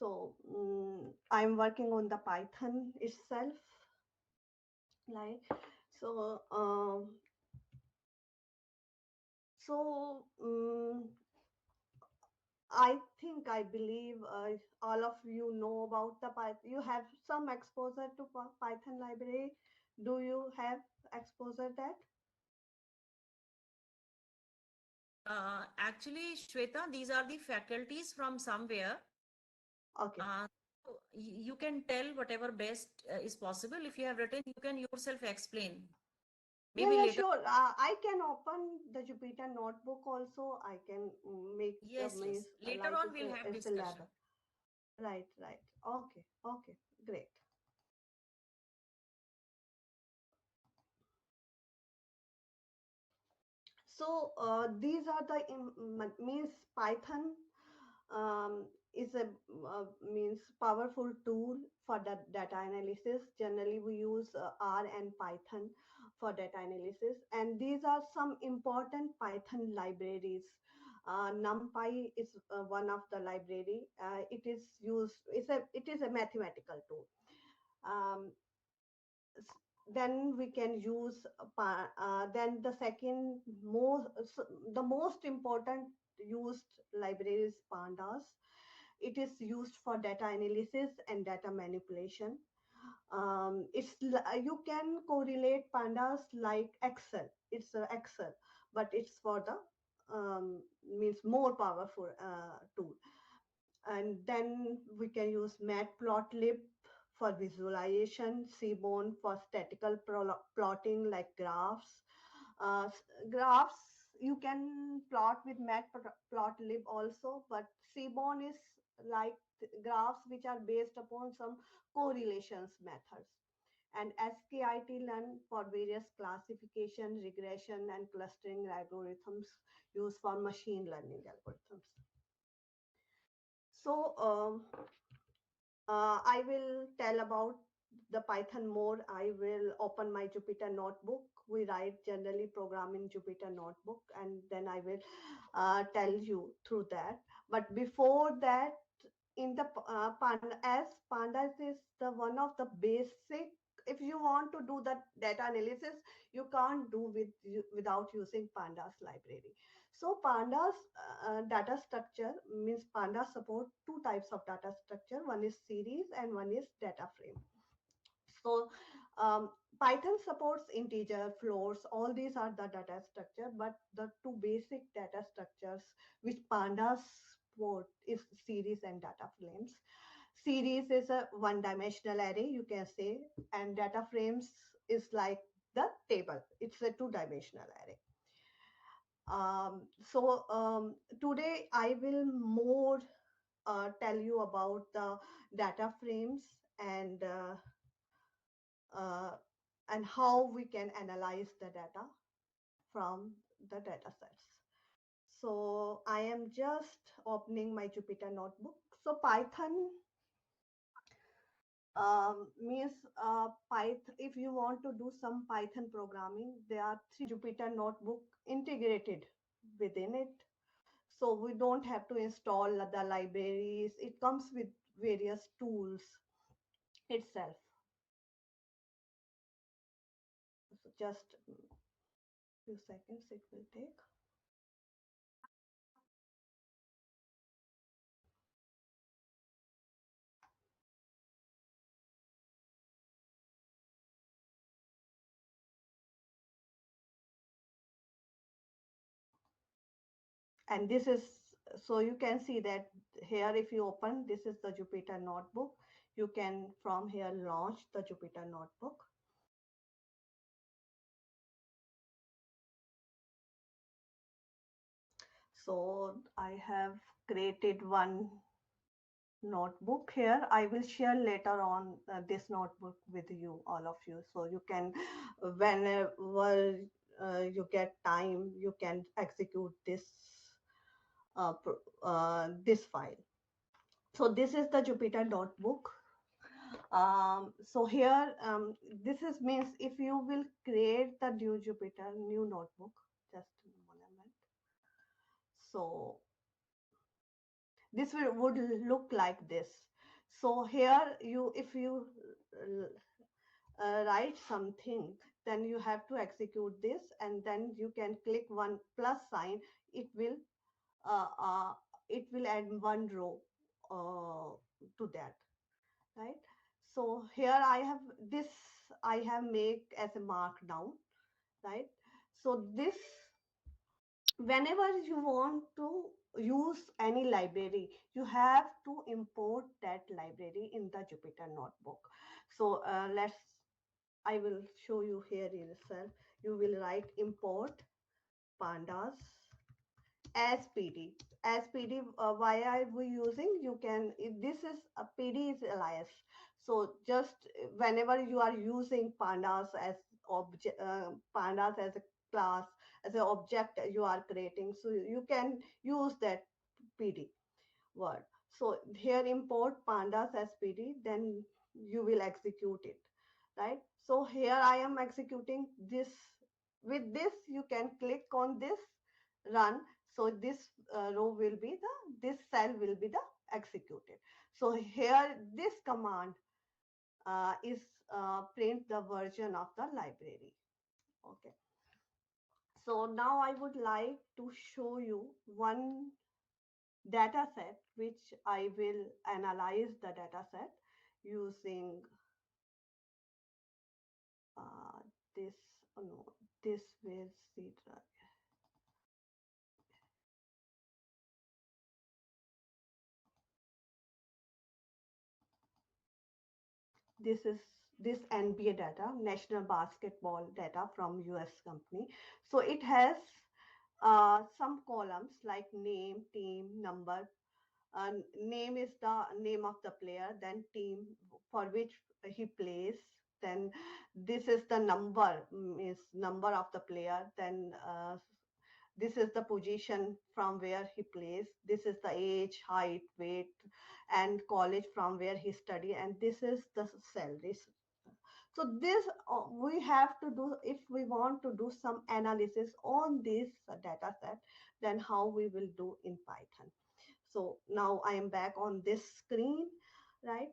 So I'm working on the Python itself, like so. I believe all of you know about the Python. You have some exposure to Python library. Do you have exposure that? Actually, Shweta, these are the faculties from somewhere. Okay. So you can tell whatever best is possible. If you have written, you can yourself explain. Yeah, Maybe yeah, later. sure. I can open the Jupyter notebook also. I can make the Yes, yes. means Later like on, we'll have it's a lab. discussion. Right, right. Okay, okay, great. So these are the means Python is a means powerful tool for the data analysis. Generally, we use R and Python for data analysis, and these are some important Python libraries. NumPy is one of the library. It is used. It is a mathematical tool. Um, then we can use then the second the most important used library is pandas. It is used for data analysis and data manipulation. You can correlate pandas like excel. It's excel, but it's for the means more powerful tool. And then we can use matplotlib for visualization, Seaborn for statical plotting like graphs. Graphs you can plot with matplotlib also, but Seaborn is like graphs which are based upon some correlations methods. And skitlearn for various classification, regression, and clustering algorithms used for machine learning algorithms. So I will tell about the Python more. I will open my Jupyter notebook. We write generally program in Jupyter notebook, and then I will tell you through that. But before that, in the as pandas is the one of the basic. If you want to do the data analysis, you can't do without using pandas library. So pandas data structure means pandas support two types of data structure. One is series and one is data frame. So Python supports integer, floats, all these are the data structure, but the two basic data structures which pandas support is series and data frames. Series is a one-dimensional array, you can say, and data frames is like the table. It's a two-dimensional array. Today I will more tell you about the data frames and uh, and how we can analyze the data from the data sets. So I am just opening my Jupyter notebook. So Python means Python. If you want to do some Python programming, there are three Jupyter notebook integrated within it. So we don't have to install the libraries. It comes with various tools itself. So just a few seconds it will take. And this is, so you can see that here, if you open, this is the Jupyter notebook. You can from here launch the Jupyter notebook. So I have created one notebook here. I will share later on this notebook with you, all of you. So you can, whenever you get time, you can execute this file. So this is the Jupyter notebook. So here, this is means if you will create the new Jupyter, new notebook, just a moment. So this would look like this. So here if you write something, then you have to execute this, and then you can click one plus sign. It will uh, uh, it will add one row to that, right? So here I have this, I have make as a markdown, right? So this, whenever you want to use any library, you have to import that library in the Jupyter notebook. So let's, I will show you here itself. You will write import pandas as PD. As PD, why are we using? You can, if this is a PD is alias. So just whenever you are using pandas as pandas as a class, as an object you are creating, so you can use that PD word. So here import pandas as PD, then you will execute it, right? So here I am executing this. With this, you can click on this run. So this row will be the, this cell will be the executed. So here this command is print the version of the library. Okay. So now I would like to show you one data set which I will analyze the data set using uh, this, oh no, this will see, this is this NBA data, National Basketball data from US company. So it has some columns like name, team, number. Name is the name of the player, then team for which he plays, then this is the number, is number of the player, then this is the position from where he plays, this is the age, height, weight, and college from where he studied, and this is the salaries. So this we have to do if we want to do some analysis on this data set, then how we will do in Python. So now I am back on this screen, right?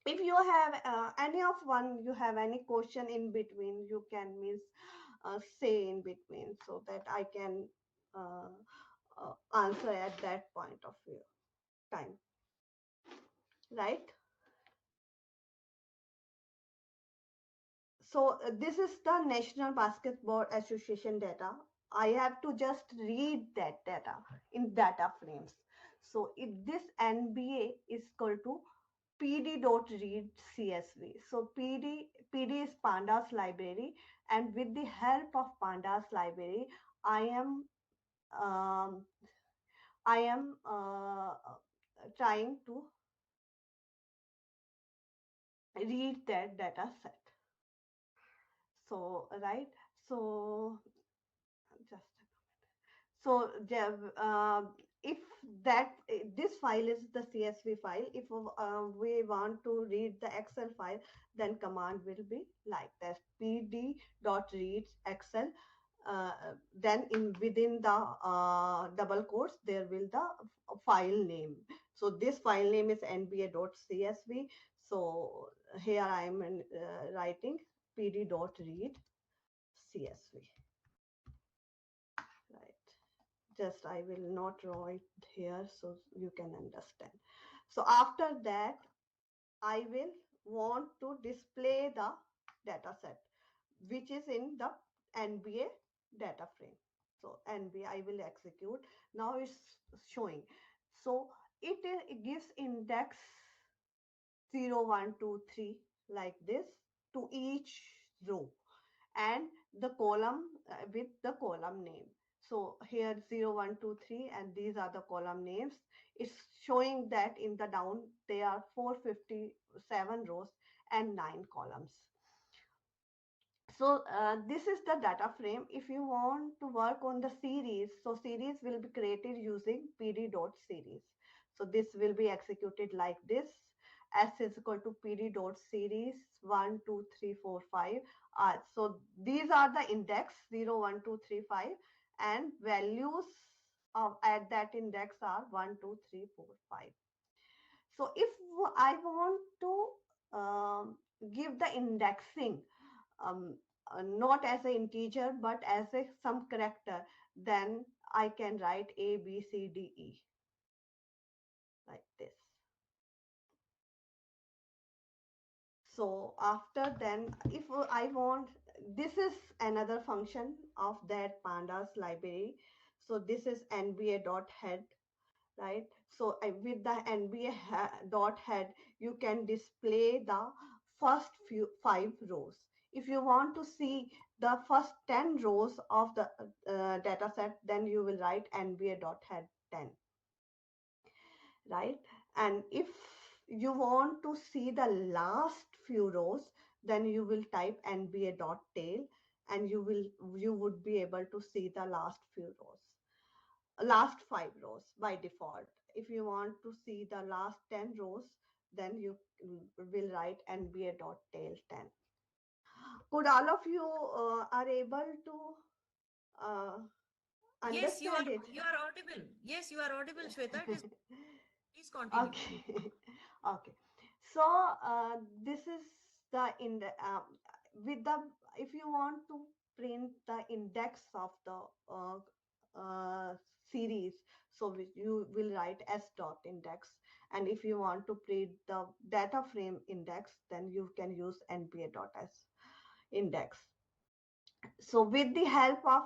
If you have any of one, you have any question in between, you can miss say in between so that I can uh, answer at that point of view time, right? So this is the National Basketball Association data. I have to just read that data in data frames. So if this NBA is equal to pd.read CSV. So PD is pandas library, and with the help of pandas library, I am um, I am trying to read that data set. So right, so just so if that this file is the CSV file, if we want to read the Excel file, then command will be like that: pd.read Excel. Then in within the double quotes there will the file name. So this file name is nba.csv. So here I am writing pd.read CSV, right? Just I will not draw it here so you can understand. So after that, I will want to display the data set which is in the NBA data frame. So NBA I will execute. Now it's showing. So it gives index 0, 1, 2, 3 like this to each row, and the column with the column name. So here 0, 1, 2, 3, and these are the column names. It's showing that in the down there are 457 rows and 9 columns. So this is the data frame. If you want to work on the series, so series will be created using pd.series. So this will be executed like this: s is equal to pd.series 1, 2, 3, 4, 5. So these are the index 0, 1, 2, 3, 5, and values of at that index are 1, 2, 3, 4, 5. So if I want to give the indexing, um, not as an integer but as a some character, then I can write A, B, C, D, E like this. So after then, if I want, this is another function of that pandas library. So this is nba.head, right? So with the dot head, you can display the first few 5 rows. If you want to see the first 10 rows of the data set, then you will write nba.head 10, right? And if you want to see the last few rows, then you will type nba.tail, and you would be able to see the last few rows, last 5 rows by default. If you want to see the last 10 rows, then you will write nba.tail 10. Could all of you are able to uh, Yes, understand it? you are audible. Yes, you are audible, Shweta. It is, please continue. Okay. Okay. So this is the in the with the, if you want to print the index of the uh, series, so you will write s dot index, and if you want to print the data frame index, then you can use nba dot s index. So with the help of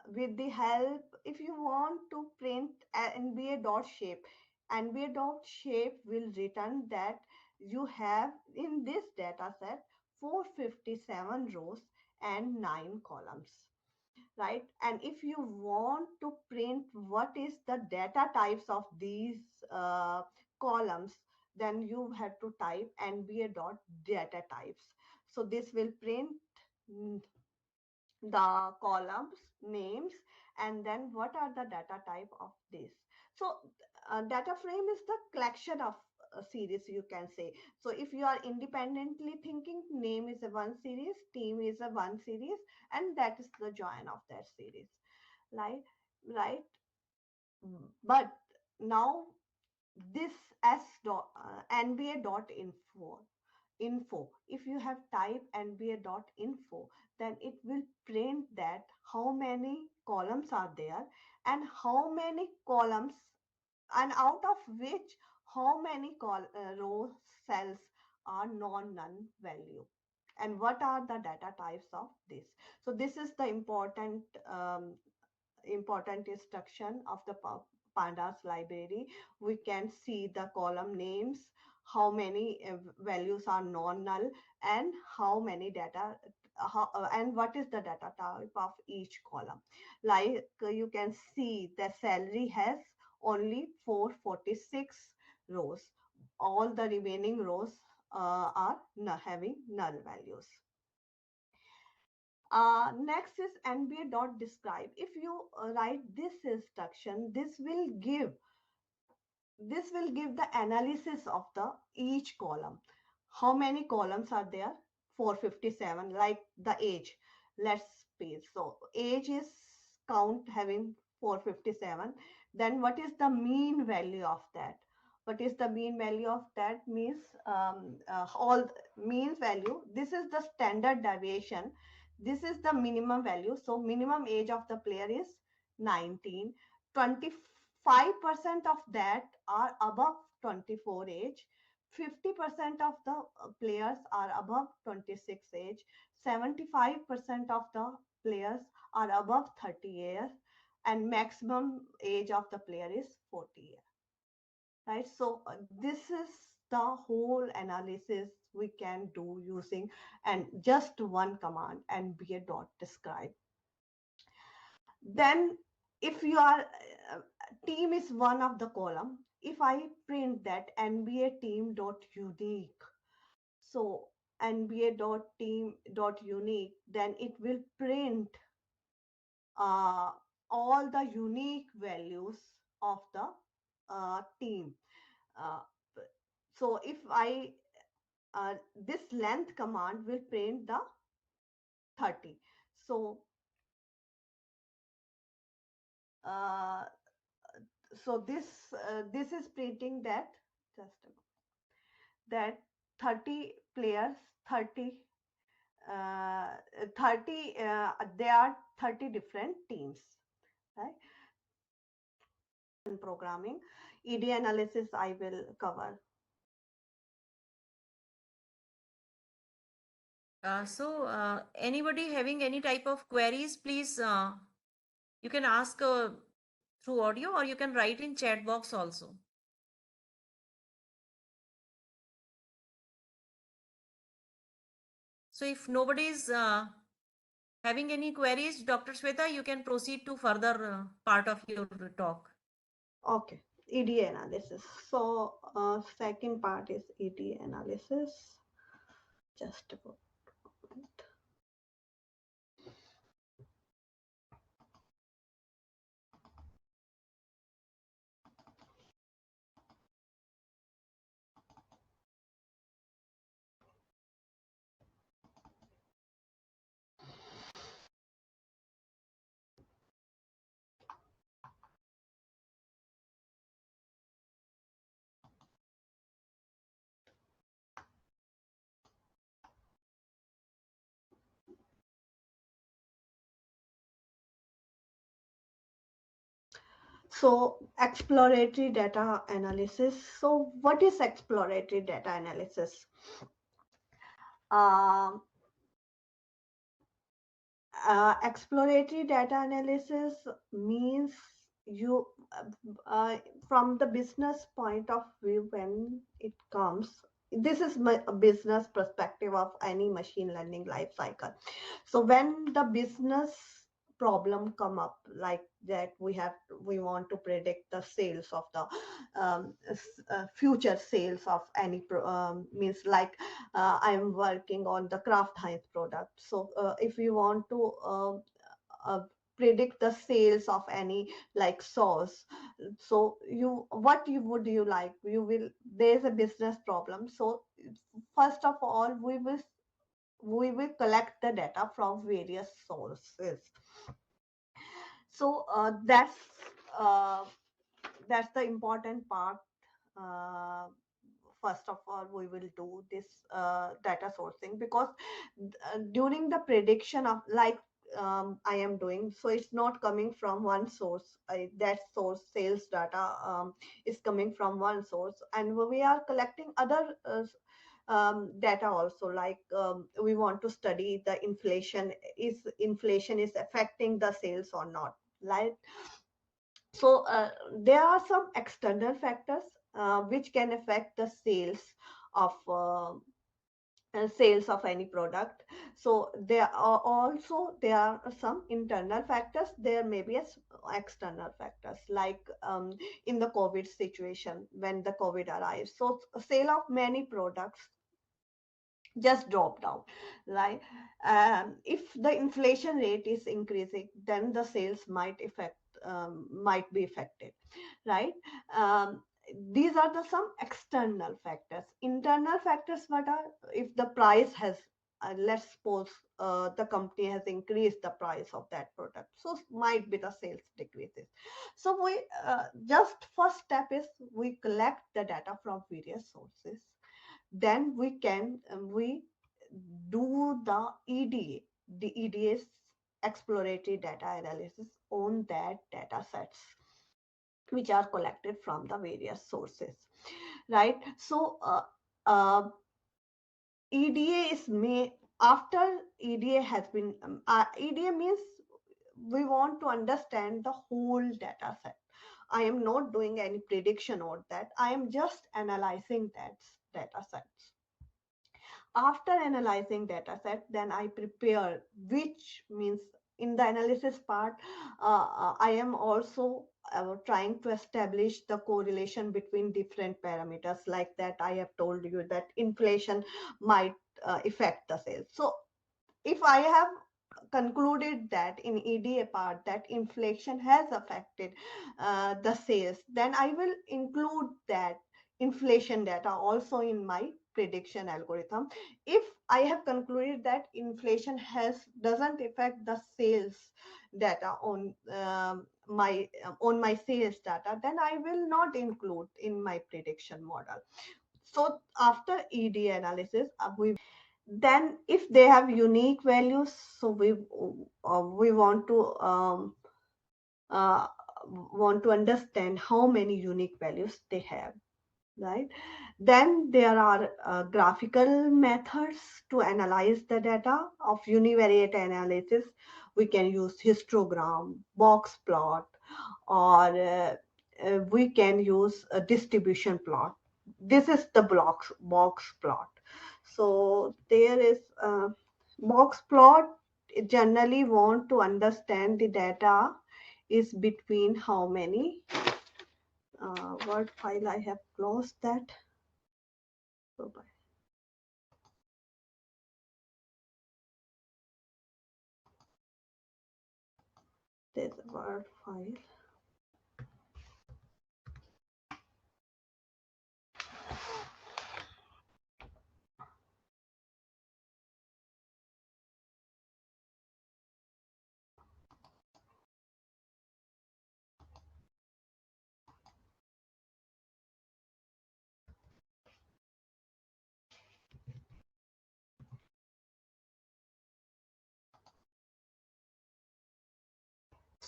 with the help, if you want to print nba dot shape, nba dot shape will return that you have in this data set 457 rows and 9 columns, right? And if you want to print what is the data types of these columns, then you have to type nba dot data types. So this will print mm, the columns names, and then what are the data type of this. So data frame is the collection of a series, you can say. So if you are independently thinking, name is a one series, team is a one series, and that is the join of that series, right? Right. But now this s dot nba dot info, if you have type nba.info, then it will print that how many columns are there, and how many columns, and out of which how many row cells are non-none value, and what are the data types of this. So this is the important instruction of the pandas library. We can see the column names, how many values are non-null, and how many data, and what is the data type of each column. Like you can see the salary has only 446 rows. All the remaining rows are having null values. Next is nba.describe. If you write this instruction, this will give the analysis of the each column. How many columns are there? 457. Like the age, let's see. So age is count having 457. Then what is the mean value of that? What is the mean value of that? Means all means value. This is the standard deviation. This is the minimum value. So minimum age of the player is 19. 25% of that are above 24 age. 50% of the players are above 26 age. 75% of the players are above 30 years, and maximum age of the player is 40 years, right? So this is the whole analysis we can do using and just one command, nba dot describe. Then if you are team is one of the column, if I print that nba team dot unique, so nba dot team dot unique, then it will print uh, all the unique values of the team. uh, so if I this length command will print the 30. So uh, so this is printing that just a moment. That 30 players, 30, 30, there are 30 different teams, right? In programming, ED analysis I will cover. Anybody having any type of queries, please, you can ask through audio or you can write in chat box also. So if nobody is having any queries, Dr. Shweta, you can proceed to further part of your talk. Okay, EDA analysis. So second part is EDA analysis. Just a moment. So exploratory data analysis. So what is exploratory data analysis? Um, exploratory data analysis means you, from the business point of view, when it comes, this is a business perspective of any machine learning life cycle. So when the business problem come up, like that, we want to predict the sales of the future sales of any means like I am working on the Kraft Heinz product. So if you want to uh, predict the sales of any like sauce, so what you would you like, you will, there's a business problem. So first of all, we will collect the data from various sources. So uh, that's the important part. uh, First of all, we will do this data sourcing, because during the prediction of, like, I am doing, so it's not coming from one source. That source sales data is coming from one source, and we are collecting other data also, like we want to study the inflation is affecting the sales or not, like. So there are some external factors which can affect the sales of any product. So there are some internal factors, there may be external factors, like in the COVID situation, when the COVID arrives, so sale of many products just drop down, right? If the inflation rate is increasing, then the sales might be affected, right? um, these are the some external factors. Internal factors, what are, if the price has, let's suppose the company has increased the price of that product, so might be the sales decreases. So we just first step is we collect the data from various sources, then we do the EDA. The EDA is exploratory data analysis on that data sets which are collected from the various sources, right? So EDA is made after EDA has been EDA means we want to understand the whole data set. I am not doing any prediction on that. I am just analyzing that data sets. After analyzing data set, then I prepare, which means in the analysis part, I am also trying to establish the correlation between different parameters, like that I have told you that inflation might affect the sales. So if I have concluded that in EDA part that inflation has affected the sales, then I will include that inflation data also in my prediction algorithm. If I have concluded that inflation has doesn't affect the sales data on my sales data, then I will not include in my prediction model. So after ED analysis, then if they have unique values, so we uh, want to understand how many unique values they have, right? Then there are graphical methods to analyze the data of univariate analysis. We can use histogram, box plot, or we can use a distribution plot. This is the box plot. So there is a box plot. Generally want to understand the data is between how many word file I have closed that. So there's a word file.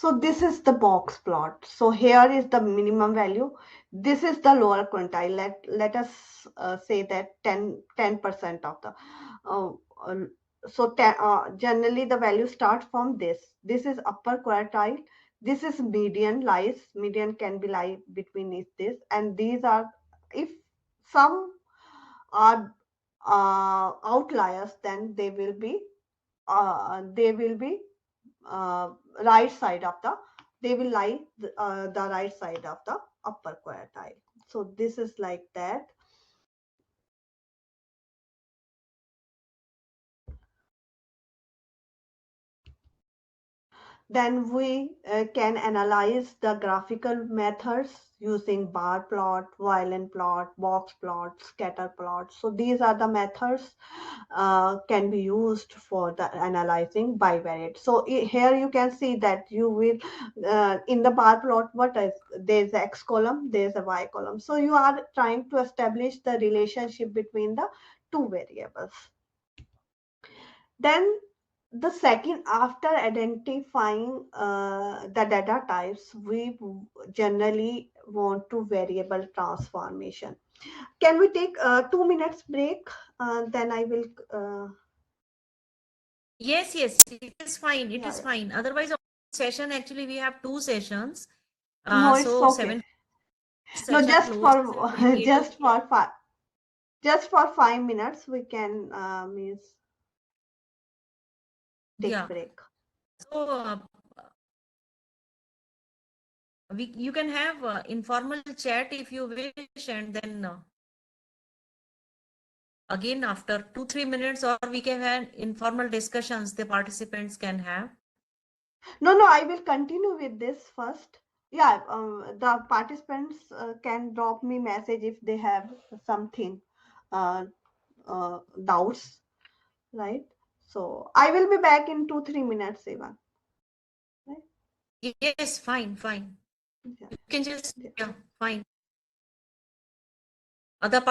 So this is the box plot. So here is the minimum value. This is the lower quintile. Let us say that 10% of the. Uh, uh, so generally the value starts from this. This is upper quartile. This is median lies. Median can be lie between this, and these are, if some are outliers, then they will be uh, right side of they will lie the right side of the upper quartile. So this is like that. Then we can analyze the graphical methods using bar plot, violin plot, box plot, scatter plot. So these are the methods can be used for the analyzing bivariate. So here you can see that you will in the bar plot, what is there's X column, there's a Y column. So you are trying to establish the relationship between the two variables. Then the second, after identifying the data types, we generally want to variable transformation. Can we take 2 minutes break? Then I will. Yes, yes, it is fine. It Yeah, is yeah. fine. Otherwise, session actually we have two sessions. No, it's So okay. 7 No, session closes and maybe 8 o'clock. just for 5 minutes we can means take Yeah. break. So you can have informal chat if you wish, and then again after 2-3 minutes, or we can have informal discussions the participants can have. No, I will continue with this first. Yeah, the participants can drop me message if they have something uh, doubts, right? So I will be back in 2-3 minutes even. Right? Yes, fine, fine. Yeah, You can just, yeah. yeah, fine. Other